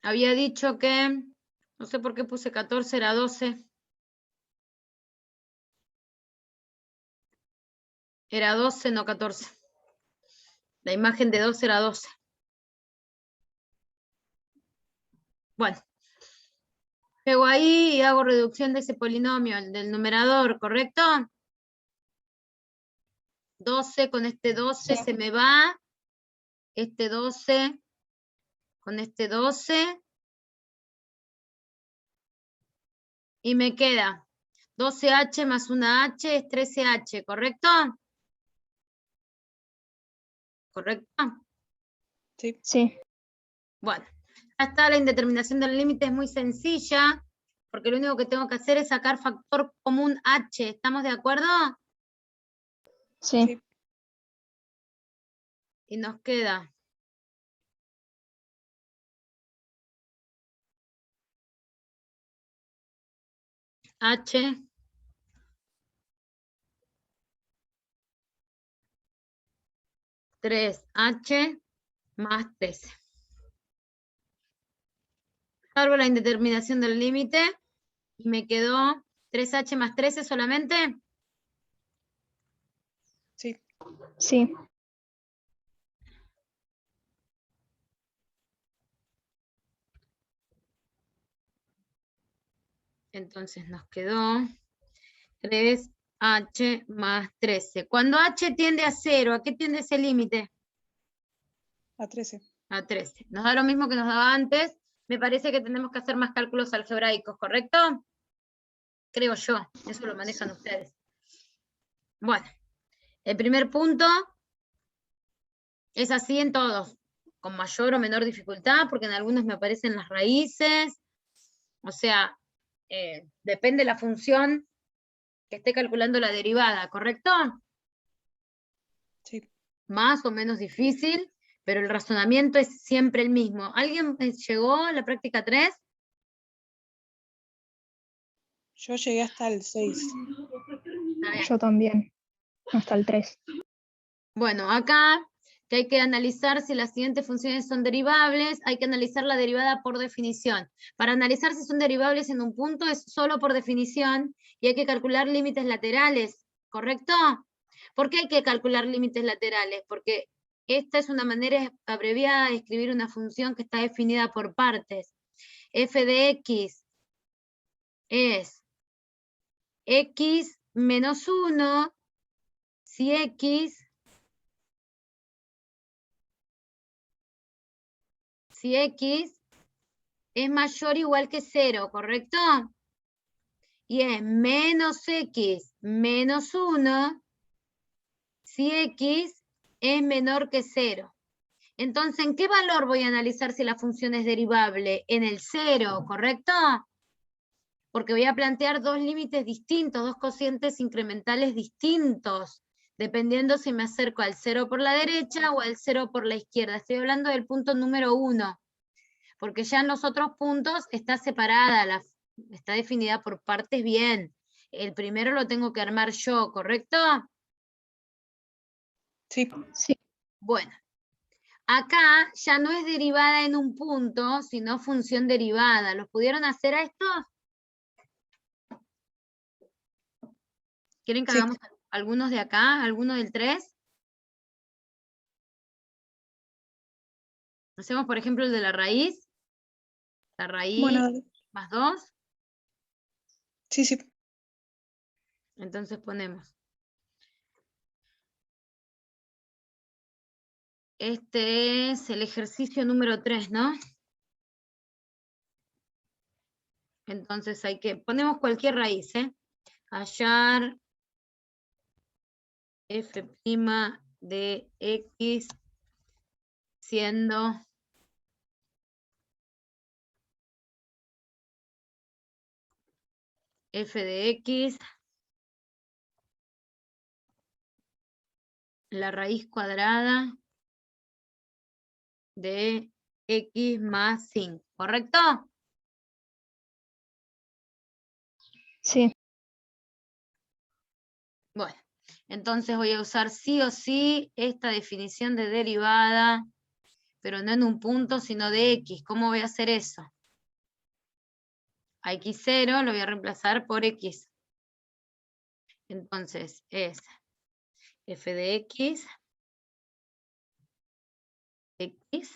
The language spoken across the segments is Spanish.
Había dicho que, no sé por qué puse 14, era 12. Era 12, no 14. La imagen de 12 era 12. Bueno, pego ahí y hago reducción de ese polinomio, el del numerador, ¿correcto? 12 con este 12 se me va. Este 12 con este 12. Y me queda 12H más una H es 13H, ¿correcto? ¿Correcto? Sí. Sí. Bueno, ya está, la indeterminación del límite es muy sencilla, porque lo único que tengo que hacer es sacar factor común H, ¿estamos de acuerdo? Sí. Sí. Y nos queda H (3H) más 13. Salvo la indeterminación del límite y me quedó 3H más 13 solamente. Sí. Sí. Entonces nos quedó 3H más 13. Cuando H tiende a 0, ¿a qué tiende ese límite? A 13. A 13. Nos da lo mismo que nos daba antes. Me parece que tenemos que hacer más cálculos algebraicos, ¿correcto? Creo yo, eso lo manejan ustedes. Bueno, el primer punto es así en todos, con mayor o menor dificultad, porque en algunos me aparecen las raíces. O sea, depende de la función que esté calculando la derivada, ¿correcto? Sí. Más o menos difícil, pero el razonamiento es siempre el mismo. ¿Alguien llegó a la práctica 3? Yo llegué hasta el 6. Está bien. Yo también. Hasta el 3. Bueno, acá que hay que analizar si las siguientes funciones son derivables, hay que analizar la derivada por definición. Para analizar si son derivables en un punto es solo por definición y hay que calcular límites laterales, ¿correcto? ¿Por qué hay que calcular límites laterales? Porque esta es una manera abreviada de escribir una función que está definida por partes. F de X es X menos 1 si X es mayor o igual que 0, ¿correcto? Y es menos X menos 1 si X es menor que 0. Entonces, ¿en qué valor voy a analizar si la función es derivable? En el 0, ¿correcto? Porque voy a plantear dos límites distintos, dos cocientes incrementales distintos, dependiendo si me acerco al 0 por la derecha o al 0 por la izquierda. Estoy hablando del punto número 1. Porque ya en los otros puntos está separada, está definida por partes bien. El primero lo tengo que armar yo, ¿correcto? Sí. Sí. Bueno, acá ya no es derivada en un punto, sino función derivada. ¿Los pudieron hacer a estos? ¿Quieren que Sí. hagamos algunos de acá, alguno del 3? Hacemos, por ejemplo, el de la raíz. La raíz Bueno, dale. más 2. Sí, sí. Entonces ponemos. Este es el ejercicio número 3, ¿no? Entonces ponemos cualquier raíz, ¿eh? Hallar f' de x siendo f de x la raíz cuadrada de x más 5, ¿correcto? Sí. Bueno, entonces voy a usar sí o sí esta definición de derivada pero no en un punto, sino de x. ¿Cómo voy a hacer eso? A x0 lo voy a reemplazar por x. Entonces es f de x, x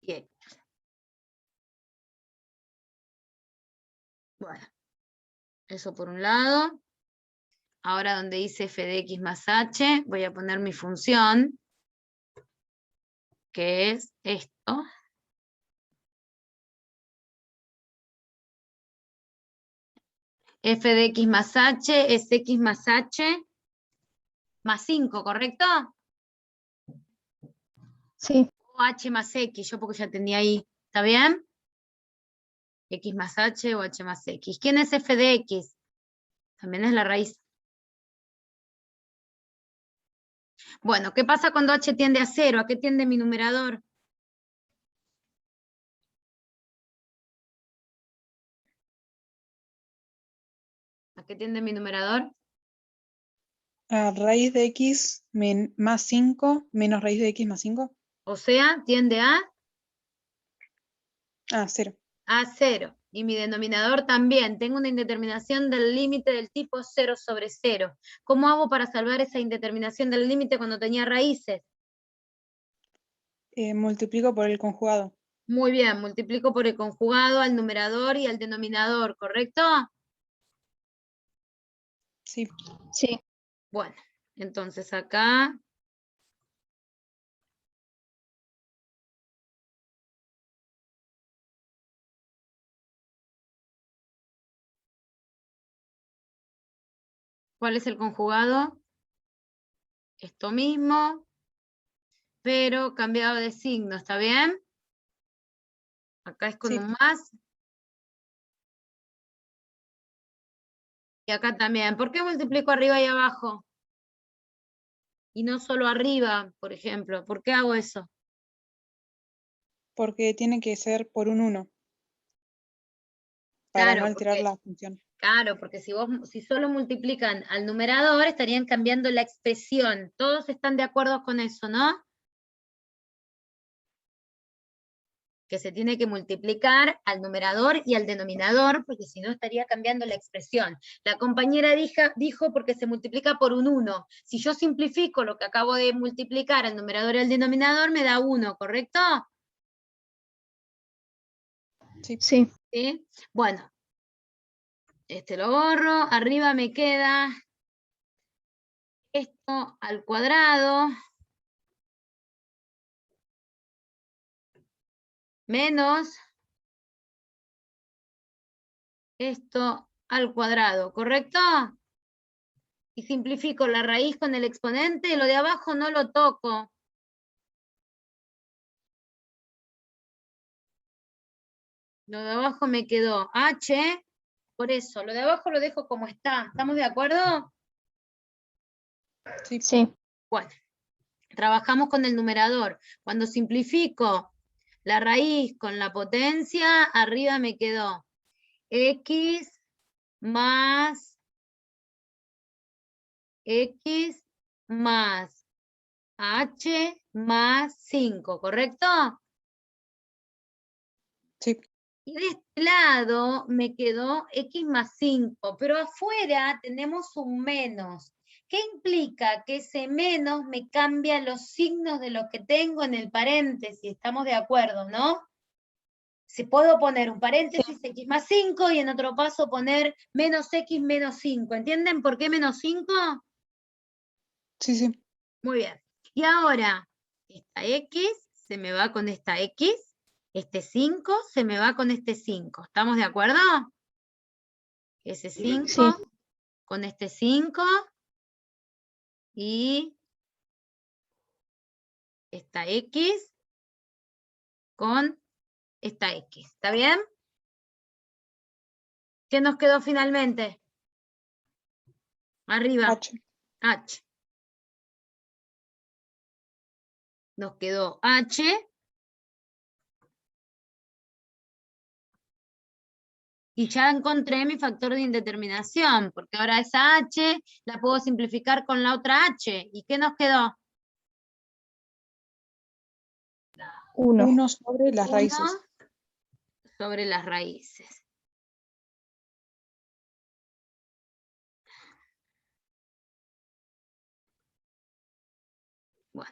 y x. Bueno, eso por un lado. Ahora donde dice f de x más h, voy a poner mi función, que es esto. F de x más h es x más h más 5, ¿correcto? Sí, O h más x, yo porque ya tenía ahí. ¿Está bien? X más h o h más x. ¿Quién es f de x? También es la raíz. Bueno, ¿qué pasa cuando h tiende a 0? ¿A qué tiende mi numerador? ¿A qué tiende mi numerador? A raíz de x más 5 menos raíz de x más 5. O sea, tiende a 0. 0. Y mi denominador también. Tengo una indeterminación del límite del tipo 0 sobre 0. ¿Cómo hago para salvar esa indeterminación del límite cuando tenía raíces? Multiplico por el conjugado. Muy bien, multiplico por el conjugado al numerador y al denominador, ¿correcto? Sí. sí, Bueno, entonces acá ¿cuál es el conjugado? Esto mismo, pero cambiado de signo, ¿está bien? Acá es con Sí. un más. Y acá también. ¿Por qué multiplico arriba y abajo? Y no solo arriba, por ejemplo. ¿Por qué hago eso? Porque tiene que ser por un 1. Para Claro, no alterar porque, la función. claro, porque si solo multiplican al numerador, estarían cambiando la expresión. Todos están de acuerdo con eso, ¿no? Que se tiene que multiplicar al numerador y al denominador, porque si no estaría cambiando la expresión. La compañera dijo porque se multiplica por un 1. Si yo simplifico lo que acabo de multiplicar al numerador y al denominador, me da 1, ¿correcto? Sí. sí, ¿Sí? Bueno, este lo borro, arriba me queda esto al cuadrado, menos esto al cuadrado, ¿correcto? Y simplifico la raíz con el exponente, lo de abajo no lo toco. Lo de abajo me quedó h, por eso, lo de abajo lo dejo como está. ¿Estamos de acuerdo? Sí. sí, Bueno, trabajamos con el numerador. Cuando simplifico la raíz con la potencia, arriba me quedó x más x más h más 5, ¿correcto? Sí. Y de este lado me quedó x más 5, pero afuera tenemos un menos. ¿Qué implica? Que ese menos me cambia los signos de lo que tengo en el paréntesis, estamos de acuerdo, ¿no? Si puedo poner un paréntesis x más 5 y en otro paso poner menos x menos 5. ¿Entienden por qué menos 5? Sí, sí. Muy bien. Y ahora, esta x se me va con esta x, este 5 se me va con este 5. ¿Estamos de acuerdo? Ese 5 sí, con este 5 y esta x con esta x. ¿Está bien? ¿Qué nos quedó finalmente? Arriba. H. H. Nos quedó H. Y ya encontré mi factor de indeterminación, porque ahora esa H la puedo simplificar con la otra H. ¿Y qué nos quedó? 1. 1 sobre las 1 raíces. sobre las raíces. Bueno.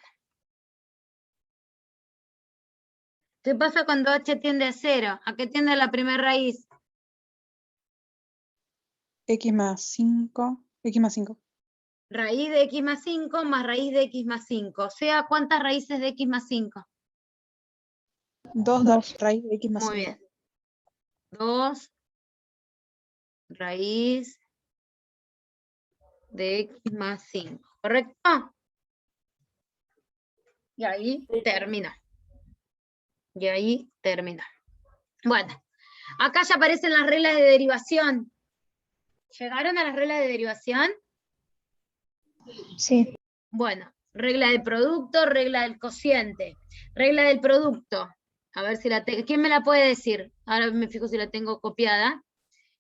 ¿Qué pasa cuando h tiende a 0? ¿A qué tiende la primera raíz? X más 5. X más 5. Raíz de x más 5 más raíz de x más 5. O sea, ¿cuántas raíces de x más 5? 2 2. raíz de X más Muy 5. bien. 2 raíz de x más 5. ¿Correcto? Y ahí termina. Y ahí termina. Bueno, acá ya aparecen las reglas de derivación. ¿Llegaron a las reglas de derivación? Sí. Bueno, regla del producto, regla del cociente. Regla del producto. A ver si la tengo. ¿Quién me la puede decir? Ahora me fijo si la tengo copiada.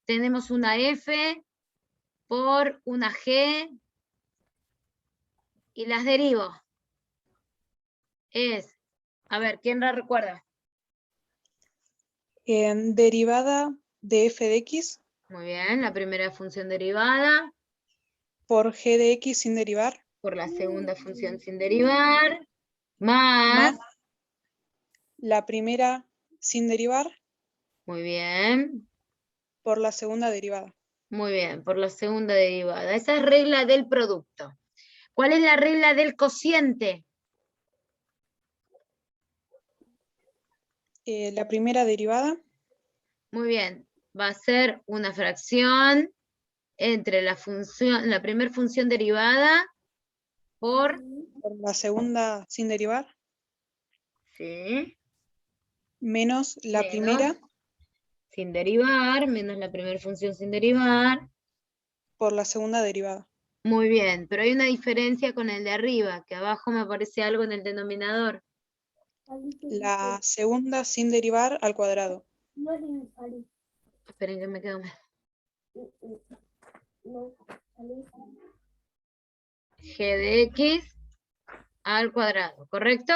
Tenemos una F por una G y las derivo. Es, a ver, ¿quién la recuerda? Derivada de f de x Muy bien, la primera función derivada por g de x sin derivar, por la segunda función sin derivar, más, más la primera sin derivar muy bien, por la segunda derivada. muy bien, por la segunda derivada. Esa es regla del producto. ¿Cuál es la regla del cociente? La primera derivada Muy bien, va a ser una fracción entre la primera función derivada por, la segunda sin derivar sí, menos la menos primera sin derivar, menos la primera función sin derivar. por la segunda derivada. Muy bien, pero hay una diferencia con el de arriba, que abajo me aparece algo en el denominador. La segunda sin derivar al cuadrado. Esperen que me quedo. G de x al cuadrado, ¿correcto?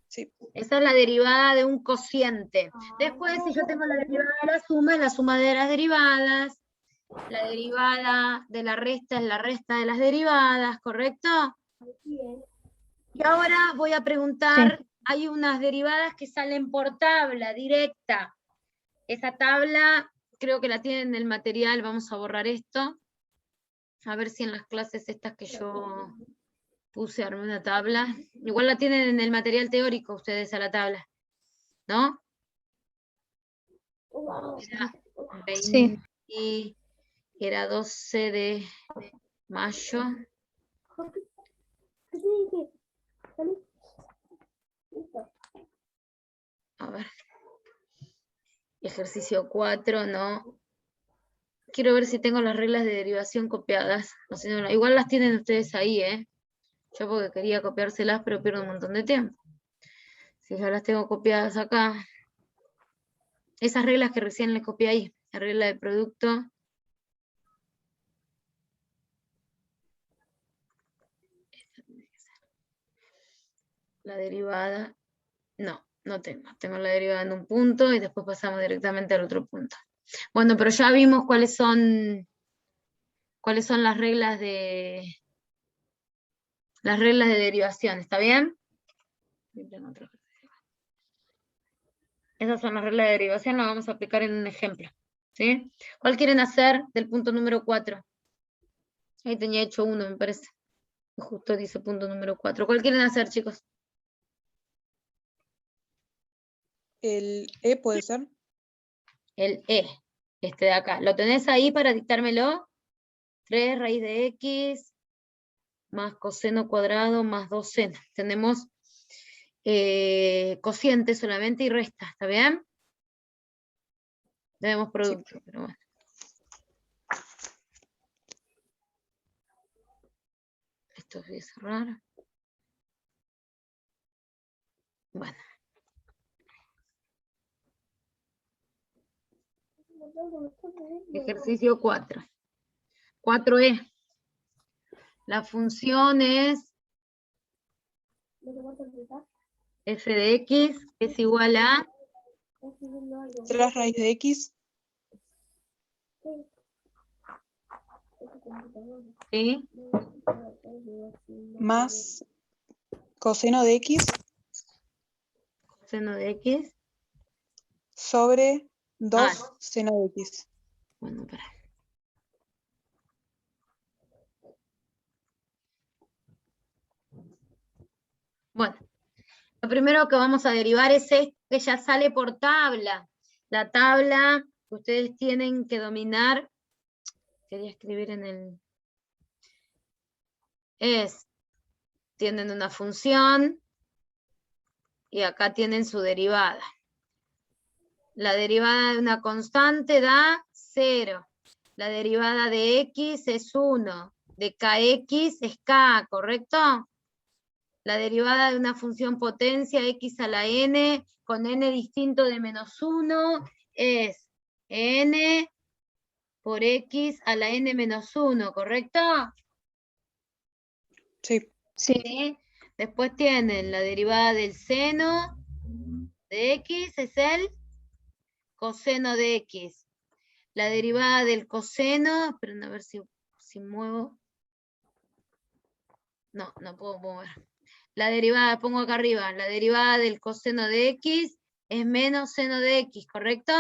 Sí. Esa es la derivada de un cociente. Después, si yo tengo la derivada de la suma, es la suma de las derivadas. La derivada de la resta es la resta de las derivadas, ¿correcto? Y ahora voy a preguntar, Sí. hay unas derivadas que salen por tabla directa. Esa tabla, creo que la tienen en el material, vamos a borrar esto. A ver si en las clases estas que yo puse, armé una tabla. Igual la tienen en el material teórico ustedes a la tabla, ¿no? Era Sí. 20, era 12 de mayo. A ver. Ejercicio 4, no. Quiero ver si tengo las reglas de derivación copiadas. O si no, igual las tienen ustedes ahí, ¿eh? Yo porque quería copiárselas, pero pierdo un montón de tiempo. Si ya las tengo copiadas acá. Esas reglas que recién les copié ahí. La regla de producto. La derivada. No, no tengo. Tengo la derivada en un punto y después pasamos directamente al otro punto. Bueno, pero ya vimos cuáles son las reglas de derivación, ¿está bien? Esas son las reglas de derivación, las vamos a aplicar en un ejemplo. ¿Sí? ¿Cuál quieren hacer del punto número 4? Ahí tenía hecho uno, me parece. Justo dice punto número 4. ¿Cuál quieren hacer, chicos? El E puede ser. El E, este de acá. ¿Lo tenés ahí para dictármelo? 3 raíz de x más coseno cuadrado más 2 seno. Tenemos cociente solamente y resta, ¿está bien? Tenemos producto, pero bueno. Esto voy a cerrar. Bueno. Ejercicio 4. 4E. La función es f de x es igual a 3 raíz de x ¿sí? más coseno de x Seno de x. sobre 2 Ah, seno de x. bueno, para. Bueno, lo primero que vamos a derivar es esto que ya sale por tabla. La tabla que ustedes tienen que dominar, quería escribir en el... tienen una función y acá tienen su derivada. La derivada de una constante da 0. La derivada de x es 1. De kx es k, ¿correcto? La derivada de una función potencia x a la n con n distinto de menos 1 es n por x a la n menos 1, ¿correcto? Sí, Sí. ¿Sí? Después tienen la derivada del seno de x es el coseno de x. La derivada del coseno, esperen a ver si muevo. No, no puedo mover. La derivada, pongo acá arriba, la derivada del coseno de x es menos seno de x, ¿correcto?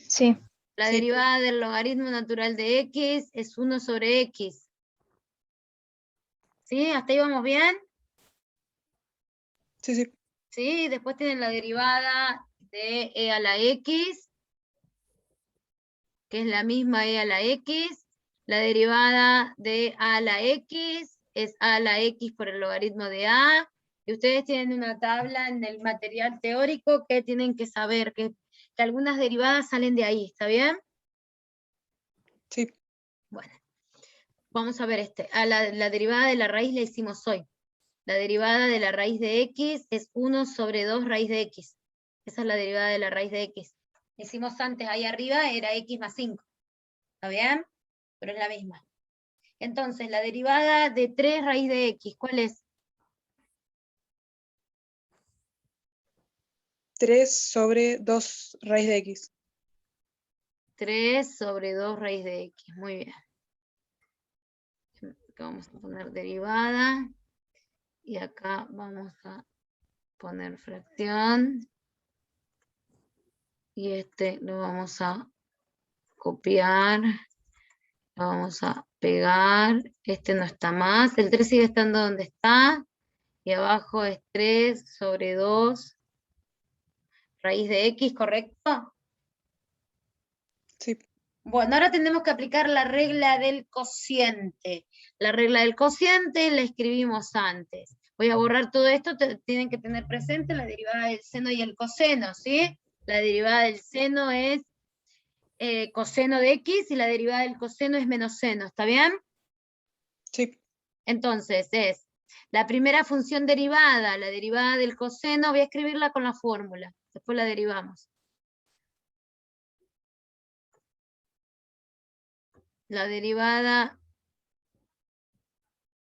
Sí. La Sí. derivada del logaritmo natural de x es 1 sobre x. ¿Sí? ¿Hasta ahí vamos bien? Sí, sí. ¿Sí? Después tienen la derivada de e a la x, que es la misma e a la x. La derivada de a la x es a la x por el logaritmo de a. Y ustedes tienen una tabla en el material teórico que tienen que saber que algunas derivadas salen de ahí, ¿está bien? Sí. Bueno, vamos a ver la derivada de la raíz la hicimos hoy. La derivada de la raíz de x es 1 sobre 2 raíz de x. Esa es la derivada de la raíz de x. Hicimos antes ahí arriba, era x más 5. ¿Está bien? Pero es la misma. Entonces, la derivada de 3 raíz de x, ¿cuál es? 3 sobre 2 raíz de x. 3 sobre 2 raíz de x. Muy bien. Acá vamos a poner derivada. Y acá vamos a poner fracción. Y este lo vamos a copiar. Lo vamos a pegar. Este no está más. El 3 sigue estando donde está. Y abajo es 3 sobre 2 raíz de x, ¿correcto? Sí. Bueno, ahora tenemos que aplicar la regla del cociente. La regla del cociente la escribimos antes. Voy a borrar todo esto, tienen que tener presente la derivada del seno y el coseno, ¿sí? La derivada del seno es coseno de x y la derivada del coseno es menos seno, ¿está bien? Sí. Entonces es la primera función derivada, la derivada del coseno, voy a escribirla con la fórmula, después la derivamos. La derivada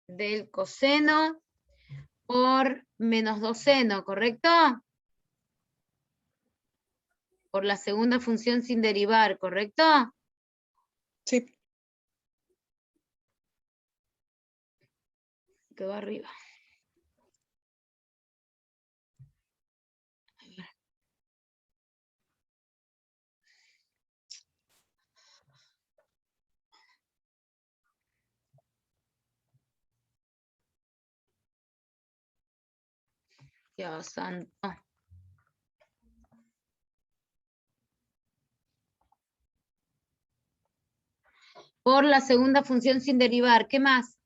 del coseno por menos 2 seno, ¿correcto? Por la segunda función sin derivar, ¿correcto? Sí. Que va arriba. Dios santo. Por la segunda función sin derivar, ¿qué más?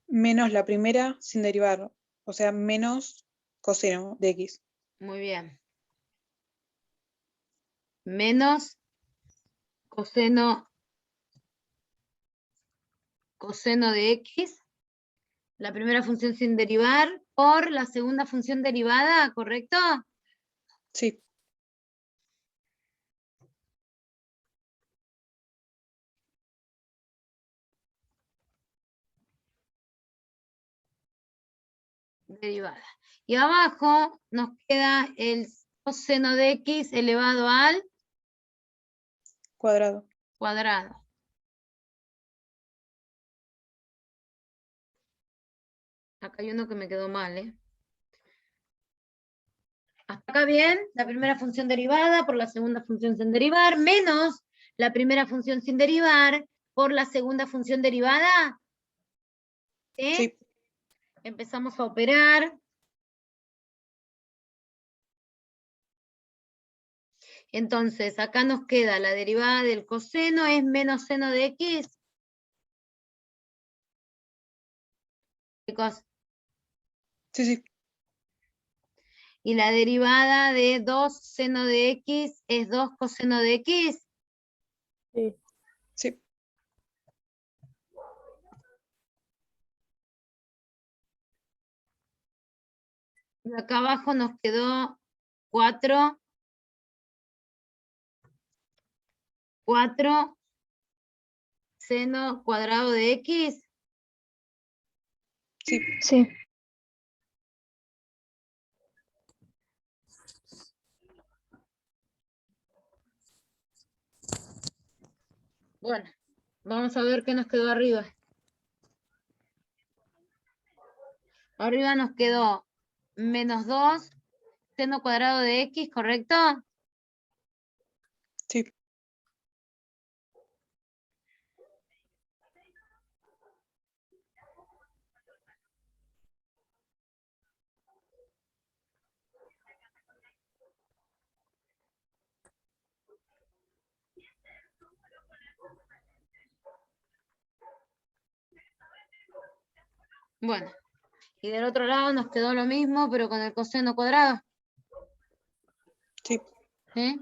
Menos la primera sin derivar. O sea, menos coseno de x. Muy bien. Menos coseno de x, la primera función sin derivar, por la segunda función derivada, ¿correcto? Sí. derivada. Y abajo nos queda el coseno de x elevado al Cuadrado. cuadrado. Acá hay uno que me quedó mal, ¿eh? Hasta acá bien, la primera función derivada por la segunda función sin derivar, menos la primera función sin derivar por la segunda función derivada. ¿Sí? Sí. Empezamos a operar. Entonces, acá nos queda la derivada del coseno es menos seno de x. Chicos, Sí, sí. y la derivada de 2 seno de x es 2 coseno de x. Sí. Sí. Y acá abajo nos quedó 4 seno cuadrado de x. Sí. Sí. Bueno, vamos a ver qué nos quedó arriba. Arriba nos quedó menos 2 seno cuadrado de x, ¿correcto? Sí. Bueno, y del otro lado nos quedó lo mismo, pero con el coseno cuadrado. Sí. ¿Sí?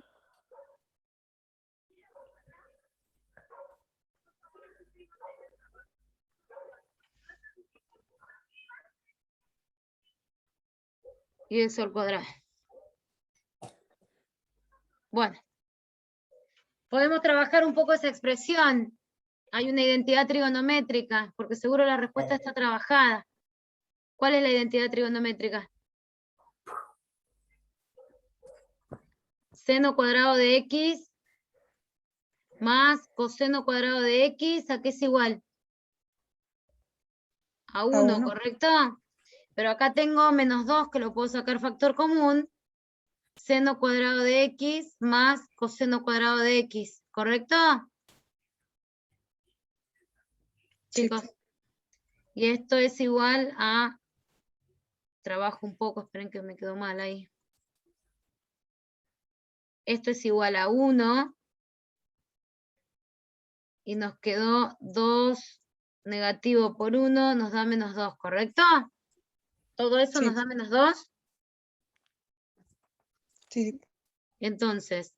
Y eso al cuadrado. Bueno, podemos trabajar un poco esa expresión. Hay una identidad trigonométrica, porque seguro la respuesta está trabajada. ¿Cuál es la identidad trigonométrica? Seno cuadrado de x más coseno cuadrado de x, ¿a qué es igual? A 1, uno. ¿correcto? Pero acá tengo menos 2, que lo puedo sacar factor común. Seno cuadrado de x más coseno cuadrado de x, ¿correcto? Sí. Chicos. Y esto es igual a... Trabajo un poco, esperen que me quedó mal ahí. Esto es igual a 1. Y nos quedó 2 negativo por 1, nos da menos 2, ¿correcto? ¿Todo eso Sí. nos da menos 2? Sí. Entonces,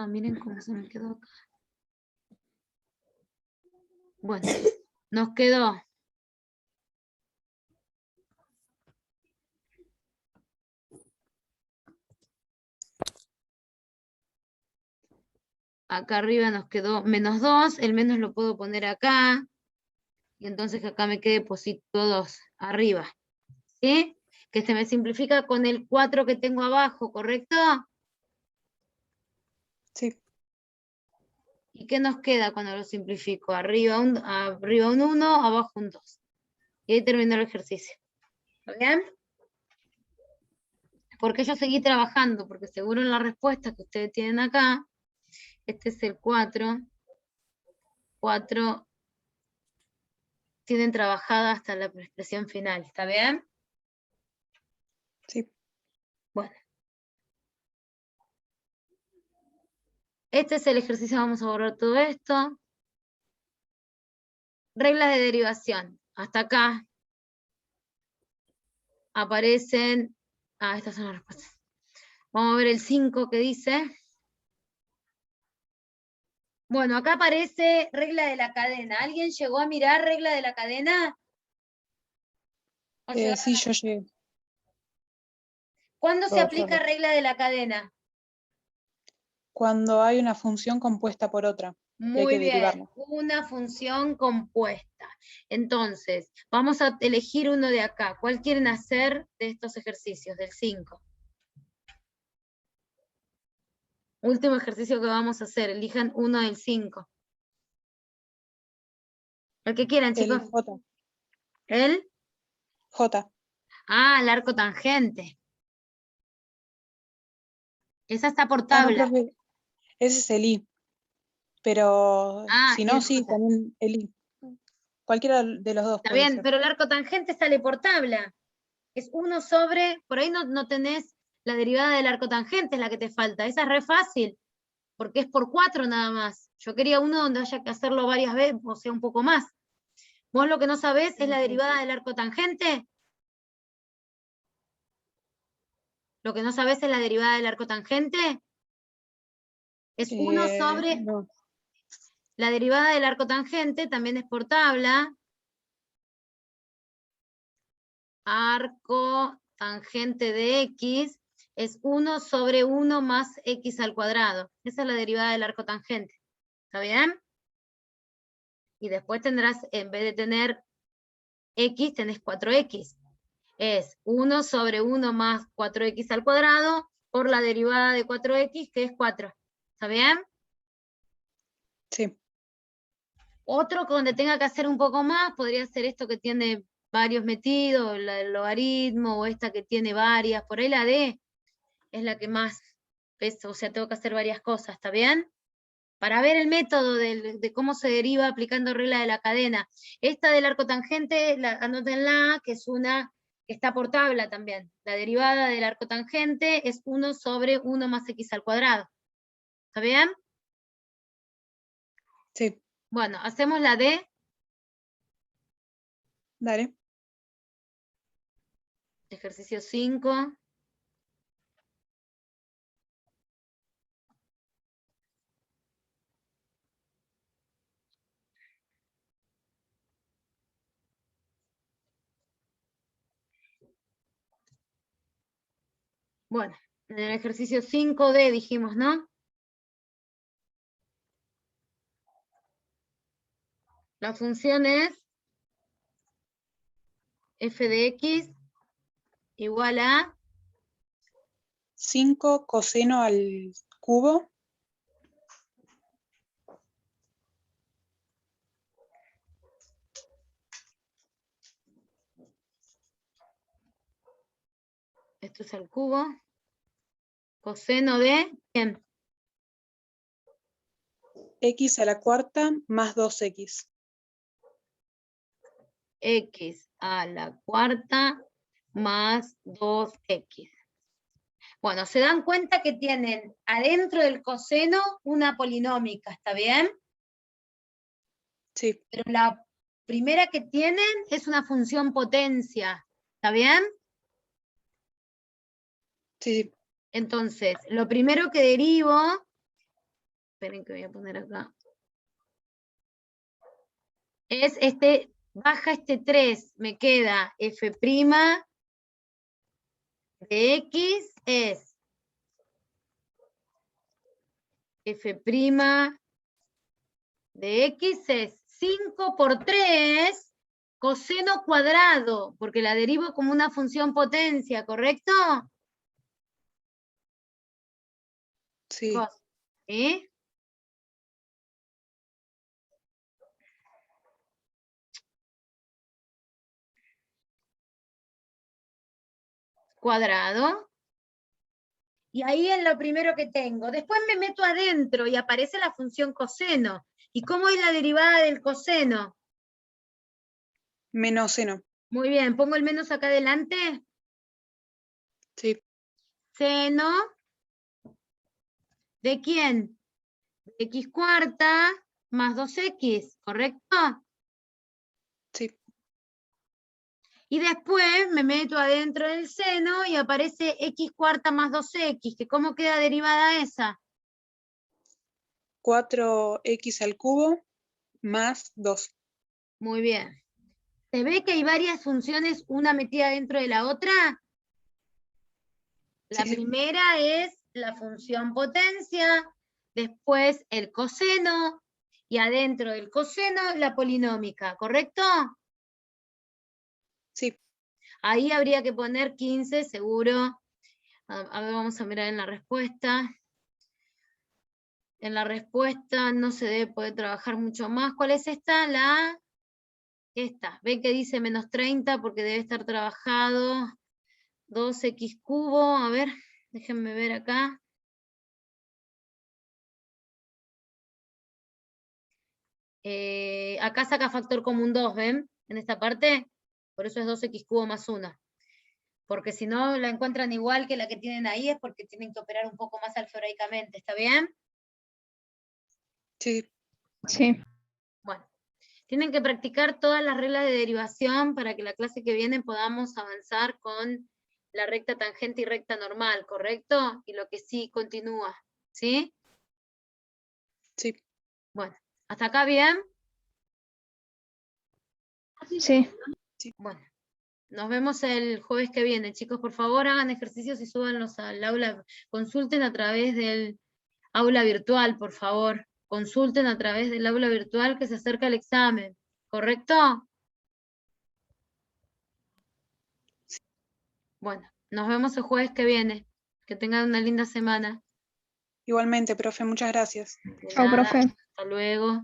miren cómo se me quedó acá. Bueno, nos quedó acá arriba nos quedó menos 2, el menos lo puedo poner acá, y entonces que acá me quede positivo 2 arriba, ¿sí? Que se me simplifica con el 4 que tengo abajo, ¿correcto? Sí. ¿Y qué nos queda cuando lo simplifico? Arriba un 1, abajo un 2. Y ahí terminó el ejercicio. ¿Está bien? Porque yo seguí trabajando, porque seguro en la respuesta que ustedes tienen acá, este es el 4. 4 tienen trabajada hasta la expresión final. ¿Está bien? Sí. Bueno. Este es el ejercicio, vamos a borrar todo esto. Reglas de derivación. Hasta acá aparecen... estas son las respuestas. Vamos a ver el 5 que dice. Bueno, acá aparece regla de la cadena. ¿Alguien llegó a mirar regla de la cadena? ¿O llegaron Sí, a- yo llegué. ¿Cuándo se Yo aplica lo- regla de la cadena? Cuando hay una función compuesta por otra. Muy que bien, derivarlo. una función compuesta. Entonces, vamos a elegir uno de acá. ¿Cuál quieren hacer de estos ejercicios, del 5? Último ejercicio que vamos a hacer, elijan uno del 5. El que quieran, chicos. El J. ¿El? J. Ah, el arco tangente. Esa está por Ah, no, tabla. profe. Ese es el I. Pero Ah, si y no, el sí, J. también el I. Cualquiera de los dos Está puede bien, ser. pero el arco tangente sale por tabla. Es 1 sobre, por ahí no tenés la derivada del arco tangente, es la que te falta. Esa es re fácil, porque es por 4 nada más. Yo quería uno donde haya que hacerlo varias veces, o sea, un poco más. ¿Vos lo que no sabés es la derivada del arco tangente? ¿Lo que no sabés es la derivada del arco tangente? Es 1 sobre, No. la derivada del arco tangente también es por tabla. Arco tangente de x es 1 sobre 1 más x al cuadrado. Esa es la derivada del arco tangente. ¿Está bien? Y después tendrás, en vez de tener x, tenés 4x. Es 1 sobre 1 más 4x al cuadrado por la derivada de 4x, que es 4. ¿Está bien? Sí. Otro donde tenga que hacer un poco más, podría ser esto que tiene varios metidos, el logaritmo, o esta que tiene varias. Por ahí la D es la que más pesa, o sea, tengo que hacer varias cosas, ¿está bien? Para ver el método de cómo se deriva aplicando regla de la cadena. Esta del arco tangente, anótenla, que es una que está por tabla también. La derivada del arco tangente es 1 sobre 1 más x al cuadrado. ¿Está bien? Sí. Bueno, hacemos la D. Dale. Ejercicio 5. Bueno, en el ejercicio 5D dijimos, ¿no? La función es f de x igual a 5 coseno al cubo. esto es al cubo, coseno de, ¿quién? X a la cuarta más 2x. X a la cuarta más 2x. Bueno, se dan cuenta que tienen adentro del coseno una polinómica, ¿está bien? Sí. Pero la primera que tienen es una función potencia, ¿está bien? Sí. Entonces, lo primero que derivo, esperen que voy a poner acá, es baja este 3, me queda f' de x es f' de x es 5 por 3 coseno cuadrado, porque la derivo como una función potencia, ¿correcto? Sí. ¿Sí? Cuadrado. Y ahí es lo primero que tengo. Después me meto adentro y aparece la función coseno. ¿Y cómo es la derivada del coseno? Menos seno. Muy bien, pongo el menos acá adelante. Sí. Seno. ¿De quién? De x cuarta más 2x, ¿correcto? Sí. Y después me meto adentro del seno y aparece x cuarta más 2x, que ¿cómo queda derivada esa? 4x al cubo más 2. Muy bien. ¿Se ve que hay varias funciones, una metida dentro de la otra? La Sí. primera es la función potencia, después el coseno, y adentro del coseno la polinómica, ¿correcto? Sí. Ahí habría que poner 15, seguro. A ver, vamos a mirar en la respuesta. En la respuesta no se debe poder trabajar mucho más. ¿Cuál es esta? Esta. ¿Ven que dice menos 30 porque debe estar trabajado? 2x cubo, a ver, déjenme ver acá. Acá saca factor común 2, ¿ven? En esta parte, por eso es 2x cubo más 1. Porque si no la encuentran igual que la que tienen ahí, es porque tienen que operar un poco más algebraicamente, ¿está bien? Sí. Sí. Bueno, tienen que practicar todas las reglas de derivación para que la clase que viene podamos avanzar con la recta tangente y recta normal, ¿correcto? Y lo que sí continúa, ¿sí? Sí. Bueno, ¿hasta acá bien? Sí. Bueno, nos vemos el jueves que viene. Chicos, por favor, hagan ejercicios y súbanlos al aula. Consulten a través del aula virtual, por favor. Consulten a través del aula virtual que se acerca el examen. ¿Correcto? Bueno, nos vemos el jueves que viene. Que tengan una linda semana. Igualmente, profe, muchas gracias. De Chao, nada, profe. hasta luego.